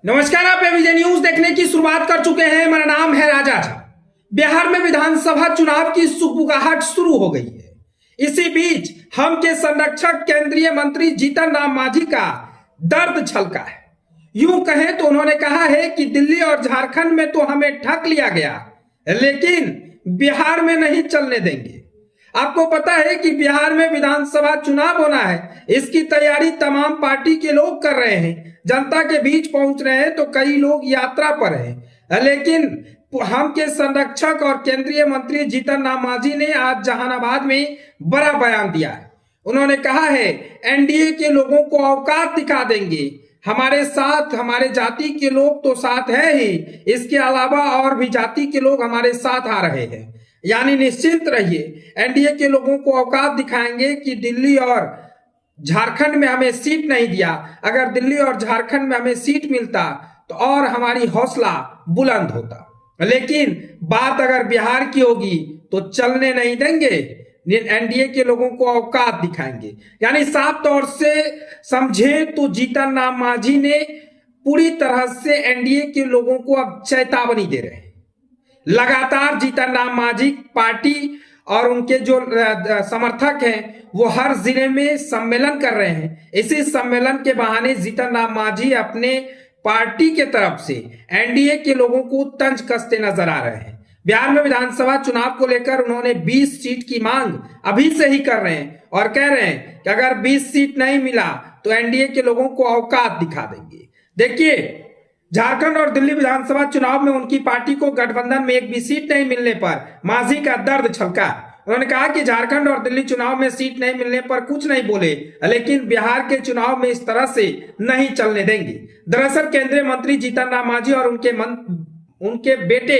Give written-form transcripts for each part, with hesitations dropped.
नमस्कार, आप विजय न्यूज देखने की शुरुआत कर चुके हैं। मेरा नाम है राजा झा। बिहार में विधानसभा चुनाव की सुगबुगाहट शुरू हो गई है। इसी बीच हम के संरक्षक केंद्रीय मंत्री जीतन राम मांझी का दर्द छलका है। यूं कहें तो उन्होंने कहा है कि दिल्ली और झारखंड में तो हमें ठग लिया गया, लेकिन बिहार में नहीं चलने देंगे। आपको पता है कि बिहार में विधानसभा चुनाव होना है। इसकी तैयारी तमाम पार्टी के लोग कर रहे हैं, जनता के बीच पहुंच रहे हैं, तो कई लोग यात्रा पर हैं। लेकिन हम के संरक्षक और केंद्रीय मंत्री जीतन राम मांझी ने आज जहानाबाद में बड़ा बयान दिया है। उन्होंने कहा है, एनडीए के लोगों को औकात दिखा देंगे, हमारे साथ हमारे जाति के लोग तो साथ है ही, इसके अलावा और भी जाति के लोग हमारे साथ आ रहे हैं। यानी निश्चिंत रहिए, एनडीए के लोगों को औकात दिखाएंगे कि दिल्ली और झारखंड में हमें सीट नहीं दिया। अगर दिल्ली और झारखंड में हमें सीट मिलता तो और हमारी हौसला बुलंद होता, लेकिन बात अगर बिहार की होगी तो चलने नहीं देंगे। एनडीए के लोगों को औकात दिखाएंगे। यानी साफ तौर से समझे तो जीतन राम मांझी ने पूरी तरह से एनडीए के लोगों को अब चेतावनी दे रहे हैं। लगातार जीतन राम मांझी पार्टी और उनके जो समर्थक हैं वो हर जिले में सम्मेलन कर रहे हैं। इसी सम्मेलन के बहाने जीतन राम मांझी अपने पार्टी के तरफ से एनडीए के लोगों को तंज कसते नजर आ रहे हैं। बिहार में विधानसभा चुनाव को लेकर उन्होंने 20 सीट की मांग अभी से ही कर रहे हैं और कह रहे हैं कि अगर 20 सीट नहीं मिला तो एनडीए के लोगों को औकात दिखा देंगे। देखिए, झारखंड और दिल्ली विधानसभा चुनाव में उनकी पार्टी को गठबंधन में एक भी सीट नहीं मिलने पर मांझी का दर्द छलका। उन्होंने कहा कि झारखंड और दिल्ली चुनाव में सीट नहीं मिलने पर कुछ नहीं बोले, लेकिन बिहार के चुनाव में इस तरह से नहीं चलने देंगे। दरअसल केंद्रीय मंत्री जीतन राम मांझी और उनके बेटे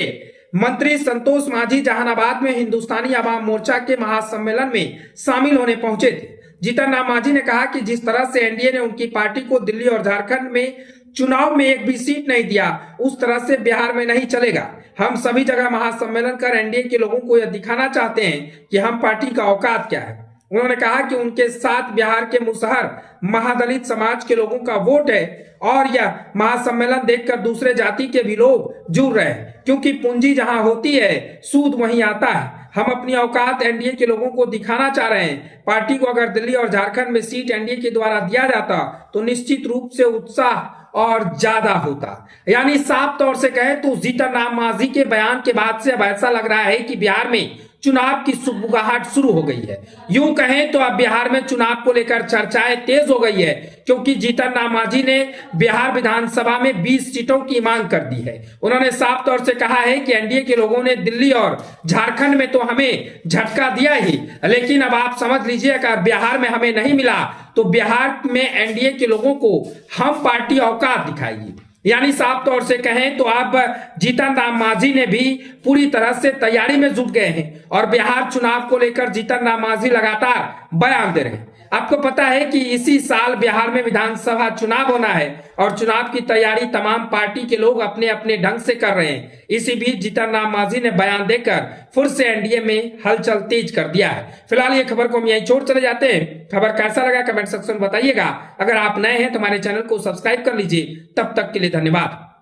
मंत्री संतोष मांझी जहानाबाद में हिंदुस्तानी अवाम मोर्चा के महासम्मेलन में शामिल होने पहुंचे थे। जीतन राम मांझी ने कहा कि जिस तरह से एनडीए ने उनकी पार्टी को दिल्ली और झारखंड में चुनाव में एक भी सीट नहीं दिया, उस तरह से बिहार में नहीं चलेगा। हम सभी जगह महासम्मेलन कर एनडीए के लोगों को यह दिखाना चाहते हैं कि हम पार्टी का औकात क्या है। उन्होंने कहा कि उनके साथ बिहार के मुसहर महादलित समाज के लोगों का वोट है और यह महासम्मेलन देखकर दूसरे जाति के भी लोग जुड़ रहे हैं, क्योंकि पूंजी जहां होती है सूद वहीं आता है। हम अपनी औकात एनडीए के लोगों को दिखाना चाह रहे हैं। पार्टी को अगर दिल्ली और झारखंड में सीट एनडीए के द्वारा दिया जाता तो निश्चित रूप से उत्साह और ज्यादा होता। यानी साफ तौर से कहे तो जीतन राम मांझी के बयान के बाद से अब ऐसा लग रहा है कि बिहार में चुनाव की सुगबुगाहट शुरू हो गई है। यूं कहें तो अब बिहार में चुनाव को लेकर चर्चाएं तेज हो गई है, क्योंकि जीतन राम मांझी ने बिहार विधानसभा में 20 सीटों की मांग कर दी है। उन्होंने साफ तौर से कहा है कि एनडीए के लोगों ने दिल्ली और झारखंड में तो हमें झटका दिया ही, लेकिन अब आप समझ लीजिए अगर बिहार में हमें नहीं मिला तो बिहार में एनडीए के लोगों को हम पार्टी औकात दिखाएगी। यानी साफ तौर से कहें तो अब जीतन राम मांझी ने भी पूरी तरह से तैयारी में जुट गए हैं और बिहार चुनाव को लेकर जीतन राम मांझी लगातार बयान दे रहे हैं। आपको पता है कि इसी साल बिहार में विधानसभा चुनाव होना है और चुनाव की तैयारी तमाम पार्टी के लोग अपने अपने ढंग से कर रहे हैं। इसी बीच जीतन राम मांझी ने बयान देकर फिर से एनडीए में हलचल तेज कर दिया है। फिलहाल ये खबर को हम यहीं छोड़ चले जाते हैं। खबर कैसा लगा कमेंट सेक्शन में बताइएगा। अगर आप नए हैं तो हमारे चैनल को सब्सक्राइब कर लीजिए। तब तक के लिए धन्यवाद।